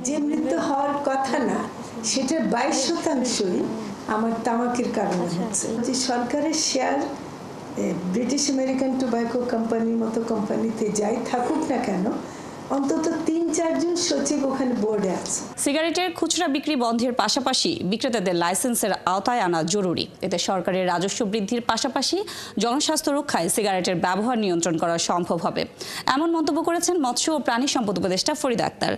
যে মৃত্যু হওয়ার কথা না সেটার 22% আমার তামাকের কারণে হচ্ছে। যে সরকারের শেয়ার ব্রিটিশ আমেরিকান টোব্যাকো কোম্পানির মতো কোম্পানিতে যাই থাকুক না কেন, অন্তত ৩-৪ জন সচিব ওখানে বোর্ডে আছে। সিগারেটের খুচরা বিক্রি বন্ধের পাশাপাশি বিক্রেতাদের লাইসেন্সের আওতায় আনা জরুরি। এতে সরকারের রাজস্ব বৃদ্ধির পাশাপাশি জনস্বাস্থ্য রক্ষায় সিগারেটের ব্যবহার নিয়ন্ত্রণ করা সম্ভব হবে, এমন মন্তব্য করেছেন মৎস্য ও প্রাণী সম্পদ উপদেষ্টা ফরিদা আক্তার।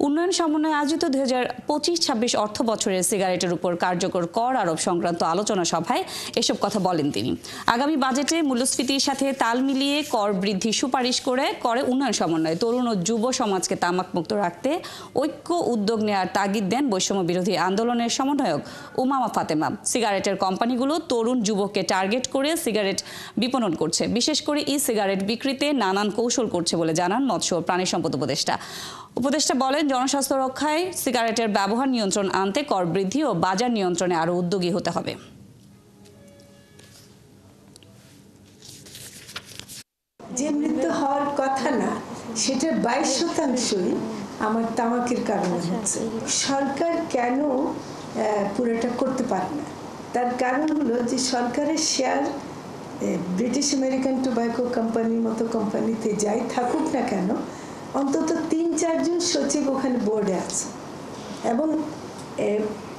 উন্নয়ন সমন্বয়ে আয়োজিত 2025-26 অর্থ বছরের সিগারেটের উপর কার্যকর কর আরোপ সংক্রান্ত আলোচনা সভায় এসব কথা বলেন তিনি। আগামী বাজেটে মূল্যস্ফীতির সাথে তাল মিলিয়ে কর বৃদ্ধি সুপারিশ করে উন্নয়ন সমন্বয়ে তরুণ ও যুব সমাজকে তামাকমুক্ত রাখতে ঐক্য উদ্যোগ নেওয়ার তাগিদ দেন বৈষম্য বিরোধী আন্দোলনের সমন্বয়ক উমামা ফাতেমা। সিগারেটের কোম্পানিগুলো তরুণ যুবককে টার্গেট করে সিগারেট বিপণন করছে, বিশেষ করে ই সিগারেট বিক্রিতে নানান কৌশল করছে বলে জানান মৎস্য ও প্রাণী সম্পদ উপদেষ্টা বলেন, জনস্বাস্থ্য রক্ষায় সিগারেটের ব্যবহার নিয়ন্ত্রণ আনতে কর বৃদ্ধি ও বাজার নিয়ন্ত্রণে আরও উদ্যোগী হতে হবে। যে মৃত্যু হওয়ার কথা না সেটার 22% আমার তামাকের কারণে হচ্ছে। সরকার কেন পুরোটা করতে পারে না? তার কারণ হলো যে সরকারের শেয়ার ব্রিটিশ আমেরিকান টোব্যাকো কোম্পানির মতো কোম্পানিতে যাই থাকুক না কেন, অন্তত ৩-৪ জন সচিব ওখানে বোর্ডে আছে এবং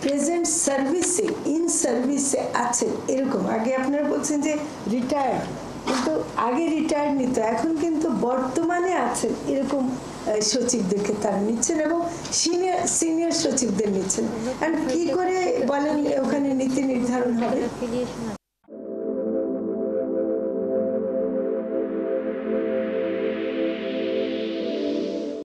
প্রেজেন্ট সার্ভিসে ইন সার্ভিসে আছে। এরকম আগে আপনারা বলছেন যে রিটায়ার্ড, কিন্তু আগে রিটায়ার্ড নিত, এখন কিন্তু বর্তমানে আছেন এরকম সচিবদেরকে তারা নিচ্ছেন এবং সিনিয়র সচিবদের নিচ্ছেন। আর কি করে বলেন ওখানে নীতি নির্ধারণ হবে?